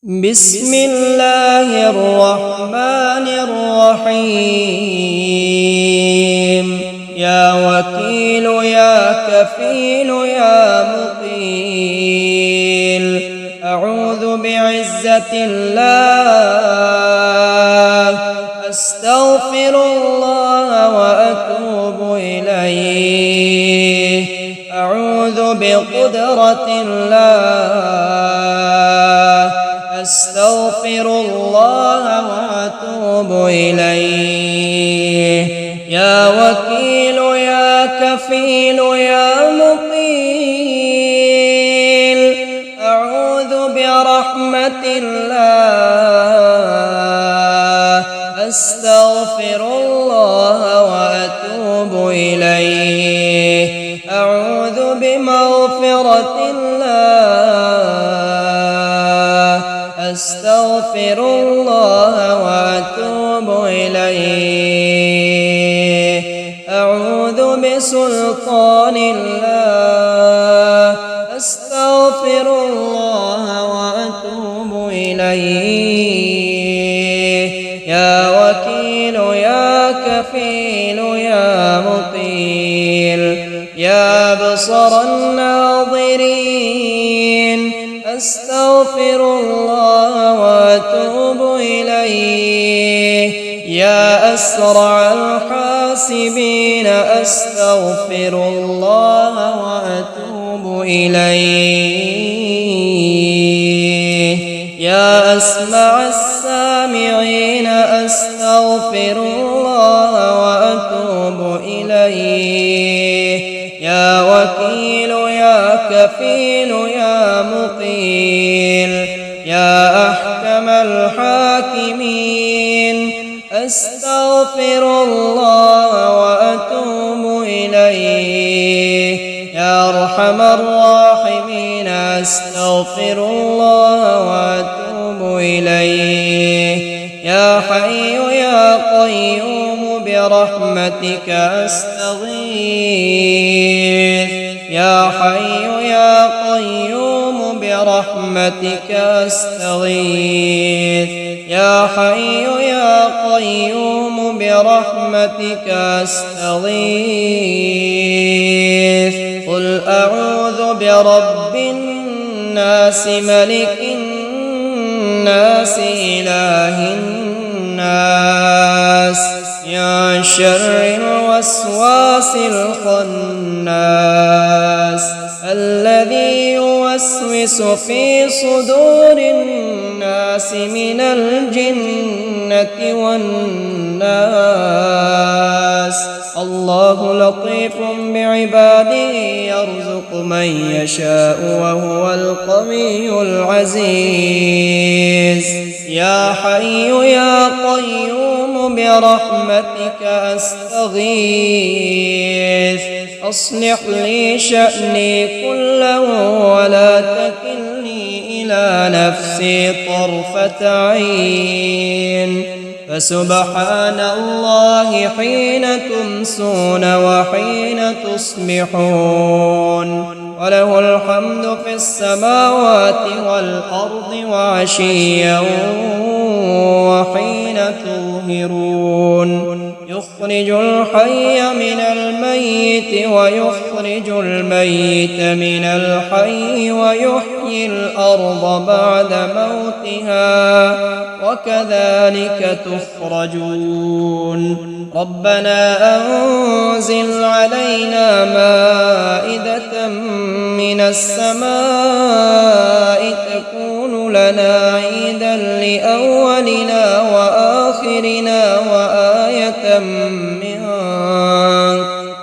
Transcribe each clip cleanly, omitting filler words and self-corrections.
بسم الله الرحمن الرحيم. يا وكيل يا كفيل يا مقيل، أعوذ بعزة الله، أستغفر الله وأتوب إليه. أعوذ بقدرة الله، أستغفر الله وأتوب إليه. يا وكيل يا كفيل يا مقيل، أعوذ برحمة الله، أستغفر الله وأتوب إليه. أعوذ بمغفرة الله، أستغفر الله وأتوب إليه. أعوذ بسلطان الله، أستغفر الله وأتوب إليه. يا وكيل يا كفيل يا مقيل، يا بصر الناظرين، أستغفر الله وأتوب إليه. يا أسرع الحاسبين، أستغفر الله وأتوب إليه. يا أسمع السامعين، أستغفر الله وأتوب إليه. يا وكيل يا كفيل يا مقيل، يا أحكم الحاكمين، أستغفر الله وأتوب إليه. يا أرحم الراحمين، أستغفر الله وأتوب إليه. يا حي يا قيوم، برحمتك أستغيث. يا حي يا قيوم، برحمتك أستغيث. يا حي يا قيوم، برحمتك أستغيث. قل أعوذ برب الناس، ملك الناس، إله الناس، من شر الوسواس الخناس، الذي يوسوس في صدور الناس من الجنة والناس. الله لطيف بعباده، يرزق من يشاء وهو القوي العزيز. يا حي يا قيوم، برحمتك أستغيث. أصلح لي شأني كله، ولا تكلني إلى نفسي طرفة عين. فسبحان الله حين تمسون وحين تصبحون، وله الحمد في السماوات والأرض، وعشيا وحين تظهرون. يخرج الحي من الميت، ويخرج الميت من الحي، ويحيي الأرض بعد موتها، وكذلك تخرجون. ربنا أنزل علينا مائدة من السماء، تكون لنا عيدا لأولنا وآخرنا، وآية منك،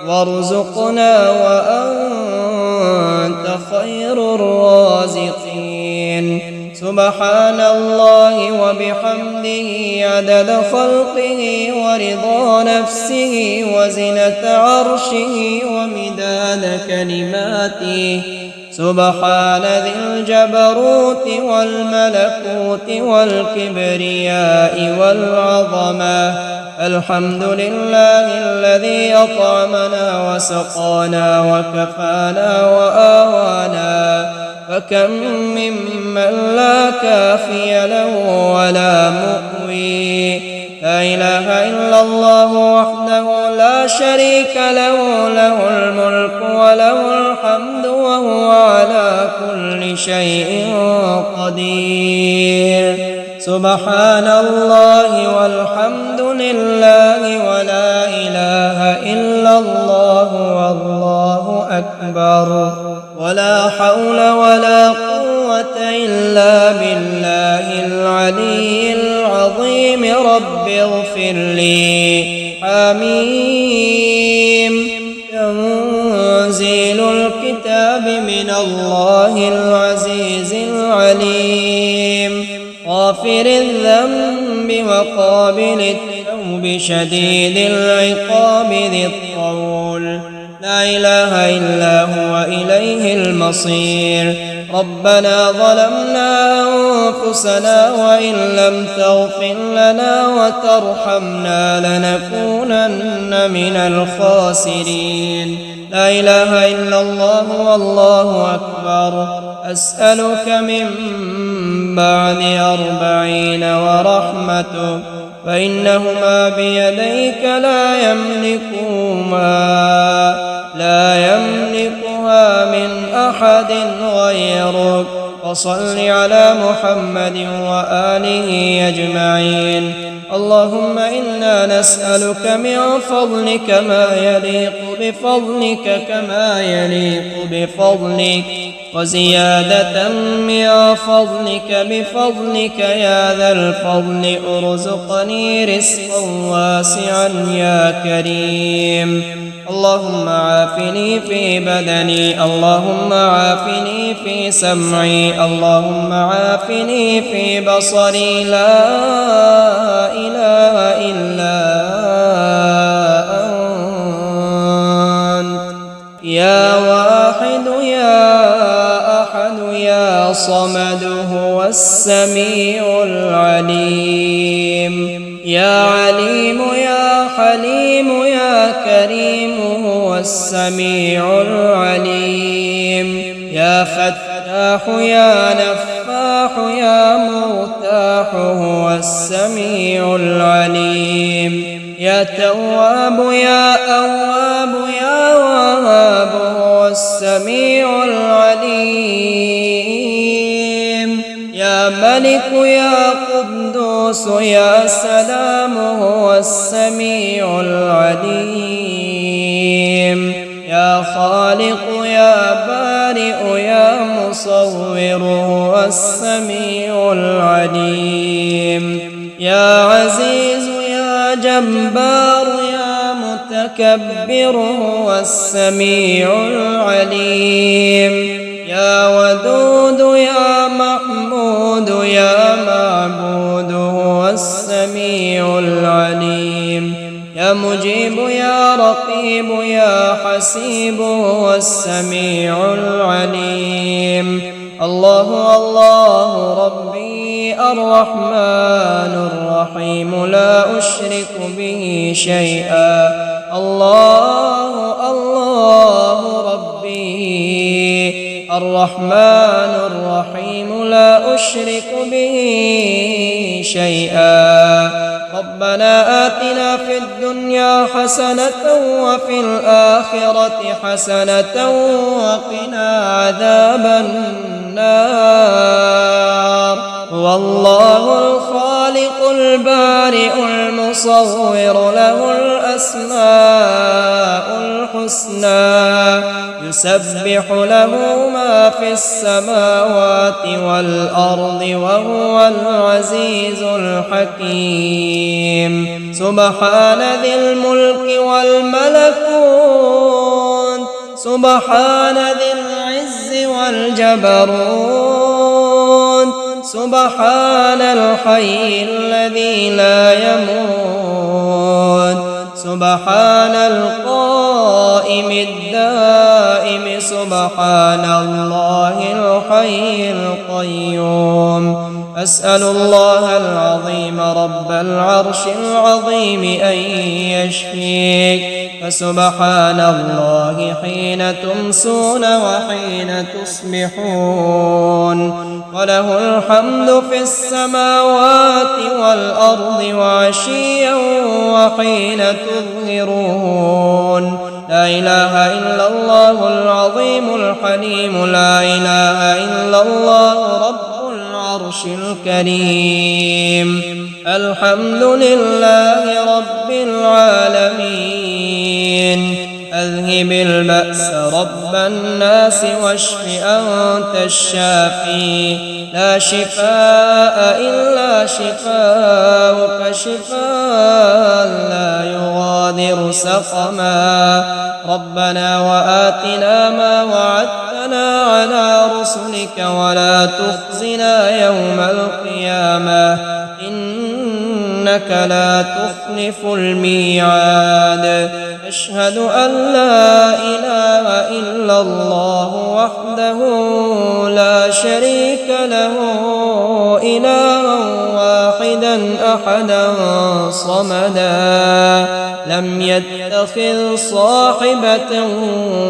وارزقنا وأنت خير الرازقين. سبحان الله وبحمده، عدد خلقه ورضا نفسه، وزنة عرشه، ومداد كلماته. سبحان ذي الجبروت والملكوت والكبرياء والعظمة. الحمد لله الذي أطعمنا وسقانا وكفانا وآوانا، فكم ممن لا كافي له ولا مؤوي. لا إله إلا الله وحده لا شريك له، له الملك وله الحمد وهو على كل شيء قدير. سبحان الله والحمد لله ولا إله إلا الله والله أكبر، ولا حول ولا قوة إلا بالله العلي العظيم. رب اغفر لي. حميم. تنزيل الكتاب من الله العزيز العليم، غافر الذنب وقابل التوب شديد العقاب ذي الطول. لا إله إلا هو إليه المصير. ربنا ظلمنا أنفسنا وإن لم تغفر لنا وترحمنا لنكونن من الخاسرين. لا إله إلا الله والله أكبر. أسألك من بعد 40 ورحمته، فإنهما بيديك لا يملكها من أحد غيرك. وصل على محمد وآله أجمعين. اللهم إنا نسألك من فضلك ما يليق بفضلك وزيادة من فضلك بفضلك يا ذا الفضل. ارزقني رزقا واسعا يا كريم. اللهم عافني في بدني، اللهم عافني في سمعي، اللهم عافني في بصري. لا إله إلا أنت يا واحد يا أحد يا صمد هو السميع العليم. يا عليم يا حليم يا كريم هو السميع العليم. يا فتاح يا نفاح يا مرتاح هو السميع العليم. يا تواب يا أواب يا وهاب هو السميع العليم. يا ملك يا قدوس يا سلام هو السميع العليم. يا خالق يا بارئ يا مصور هو السميع العليم. يا عزيز يا جبار يا متكبر هو السميع العليم. يا ودود يا محمود يا معبود هو السميع العليم. يا مجيب يا رقيب يا حسيب هو السميع العليم. الله الله ربي الرحمن الرحيم لا أشرك به شيئا. الله الله ربي الرحمن الرحيم لا أشرك به شيئا. ربنا آتنا في الدنيا حسنة وفي الآخرة حسنة وقنا عذاب النار. والله الخالق البارئ المصور له الأسماء الحسنى يسبح له ما في السماوات والأرض وهو العزيز الحكيم. سبحان ذي الملك والملكوت، سبحان ذي العز والجبروت، سبحان الحي الذي لا يموت، سبحان القائم الدائم، سبحان الله الحي القيوم. أسأل الله العظيم رب العرش العظيم أن يشفيك، فسبحان الله حين تمسون وحين تصبحون، وله الحمد في السماوات والأرض وعشيا وحين تظهرون. لا إله إلا الله العظيم الحليم، لا إله إلا الله رب العرش الكريم. الحمد لله رب العالمين. أذهب البأس رب الناس واشف أنت الشافي، لا شفاء إلا شفاؤك، شفاء لا يغادر سقما. ربنا وآتنا ما وعدتنا على رسلك ولا تخزنا يوم القيامة، إنك لا تخلف الميعاد. أشهد أن لا إله إلا الله وحده لا شريك له، إلها واحدا أحدا صمدا، لم يتخذ صاحبة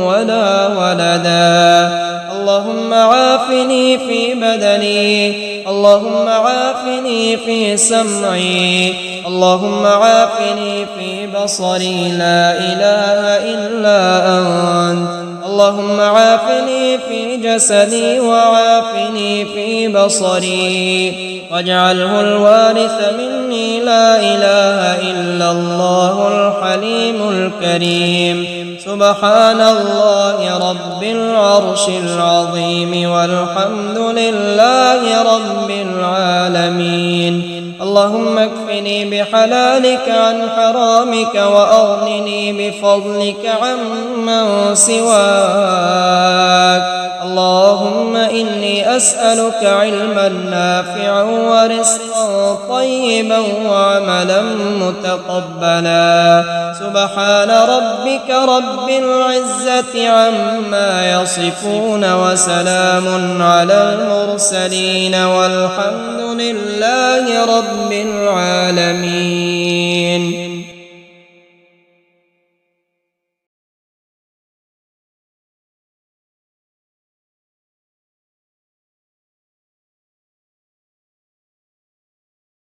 ولا ولدا. اللهم عافني في بدني، اللهم عافني في سمعي، اللهم عافني في بصري، لا إله إلا أنت. اللهم عافني في جسدي وعافني في بصري، واجعله الوارث مني، لا إله إلا الله الحليم الكريم. سبحان الله رب العرش العظيم، والحمد لله رب العالمين. اللهم اكفني بحلالك عن حرامك، وأغنني بفضلك عمن سواك. اللهم إني أسألك علما نافعا ورزقا طيبا وعملا متقبلا. سبحان ربك رب العزة عما يصفون، وسلام على المرسلين، والحمد لله رب العالمين.